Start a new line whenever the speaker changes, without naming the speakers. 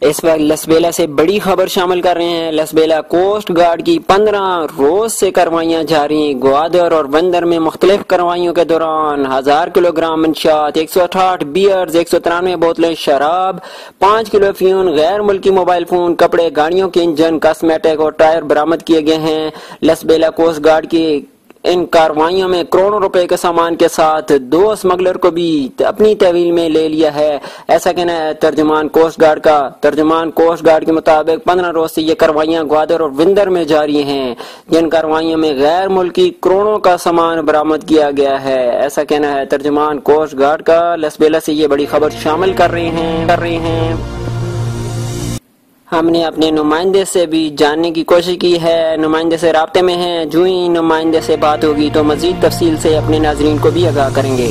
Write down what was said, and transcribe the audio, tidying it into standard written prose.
इस वक्त लसबेला से बड़ी खबर शामिल कर रहे हैं। लसबेला कोस्ट गार्ड की 15 रोज से कार्रवाइयाँ जारी। ग्वादर और बंदर में मुख्तलिफ कार्रवाइयों के दौरान 1000 किलोग्राम मंशियात, 168 बियर्स, 193 बोतलें शराब, 5 किलो अफीम, गैर मुल्की मोबाइल फोन, कपड़े, गाड़ियों के इंजन, कॉस्मेटिक और टायर बरामद किए गए हैं। लसबेला कोस्ट गार्ड की इन कार्रवाइयों में करोड़ों रुपए के सामान के साथ 2 स्मगलर को भी अपनी तहवील में ले लिया है, ऐसा कहना है तर्जुमान कोस्ट गार्ड का। तर्जुमान कोस्ट गार्ड के मुताबिक 15 रोज से ये कार्रवाइयां ग्वादर और विंदर में जारी हैं, जिन कार्रवाइयों में गैर मुल्की करोड़ों का सामान बरामद किया गया है, ऐसा कहना है तर्जुमान कोस्ट गार्ड का। लसबेला से ये बड़ी खबर शामिल कर रहे हैं। हमने अपने नुमाइंदे से भी जानने की कोशिश की है, नुमाइंदे से राब्ते में हैं। जो ही नुमाइंदे से बात होगी तो मजीद तफसील से अपने नाजरीन को भी आगाह करेंगे।